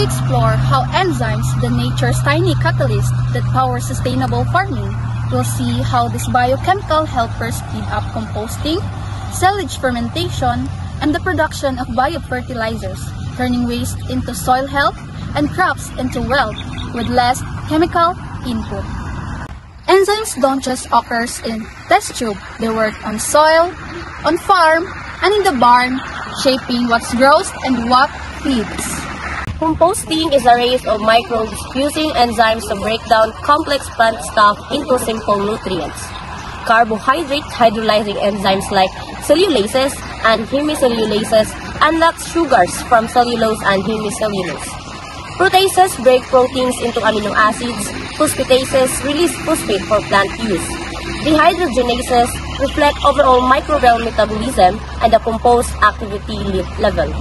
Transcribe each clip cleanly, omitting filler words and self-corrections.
we explore how enzymes, the nature's tiny catalyst that power sustainable farming, we'll see how these biochemical helpers speed up composting, silage fermentation, and the production of biofertilizers, turning waste into soil health and crops into wealth with less chemical input. Enzymes don't just occur in test tube, they work on soil, on farm, and in the barn, shaping what grows and what feeds. Composting is a race of microbes using enzymes to break down complex plant stuff into simple nutrients. Carbohydrate hydrolyzing enzymes like cellulases and hemicellulases unlock sugars from cellulose and hemicellulose. Proteases break proteins into amino acids. Phosphatases release phosphate for plant use. Dehydrogenases reflect overall microbial metabolism and the compost activity level.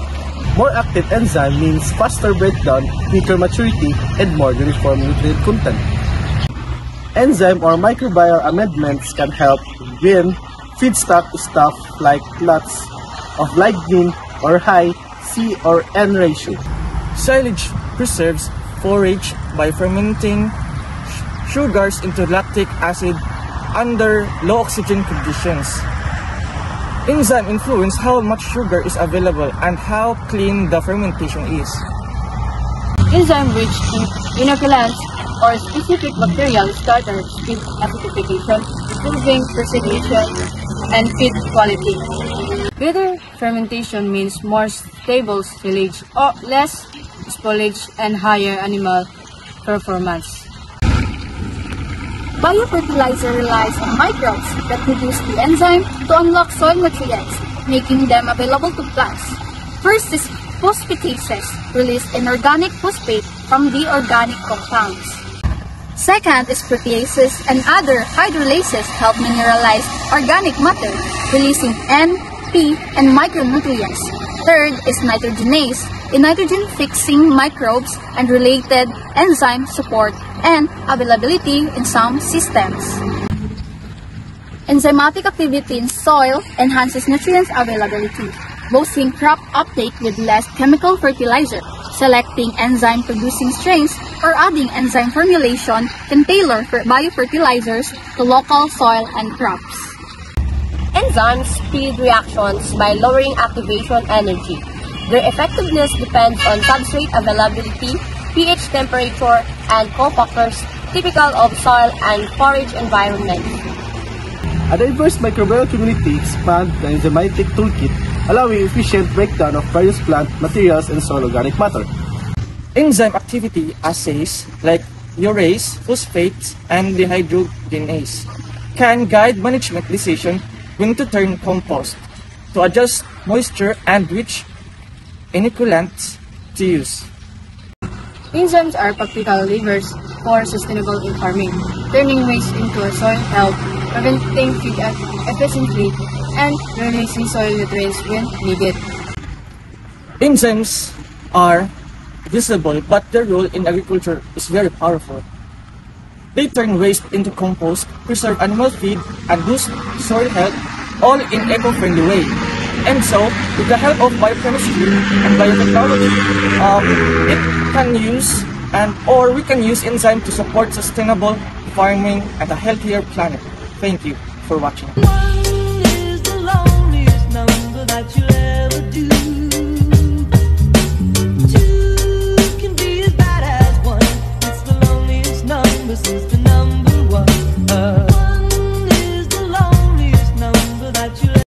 More active enzyme means faster breakdown, quicker maturity, and more uniform nutrient content. Enzyme or microbial amendments can help win feedstock stuff like lots of lignin or high C or N ratio. Silage preserves forage by fermenting sugars into lactic acid under low oxygen conditions. Enzyme influence how much sugar is available and how clean the fermentation is. Enzyme-rich inoculants or specific bacterial starters speed acidification, improving precipitation and feed quality. Better fermentation means more stable silage, or less spoilage, and higher animal performance. Biofertilizer relies on microbes that produce the enzyme to unlock soil nutrients, making them available to plants. First is phosphatases, release inorganic phosphate from the organic compounds. Second is proteases and other hydrolases help mineralize organic matter, releasing N, P, and micronutrients. Third is nitrogenase, in nitrogen-fixing microbes and related enzyme support and availability in some systems. Enzymatic activity in soil enhances nutrients availability, boosting crop uptake with less chemical fertilizer. Selecting enzyme-producing strains or adding enzyme formulation can tailor biofertilizers to local soil and crops. Enzymes speed reactions by lowering activation energy. Their effectiveness depends on substrate availability, pH temperature, and cofactors typical of soil and forage environments. A diverse microbial community expands the enzymatic toolkit, allowing efficient breakdown of various plant materials and soil organic matter. Enzyme activity assays like urease, phosphates, and dehydrogenase can guide management decision when to turn compost, to adjust moisture and which inoculants to use. Enzymes are practical levers for sustainable farming, turning waste into soil health, preventing feed efficiently, and releasing soil nutrients when needed. Enzymes are visible, but their role in agriculture is very powerful. They turn waste into compost, preserve animal feed, and boost soil health, all in eco-friendly way. And so, with the help of biochemistry and biotechnology, we can use enzyme to support sustainable farming and a healthier planet. Thank you for watching.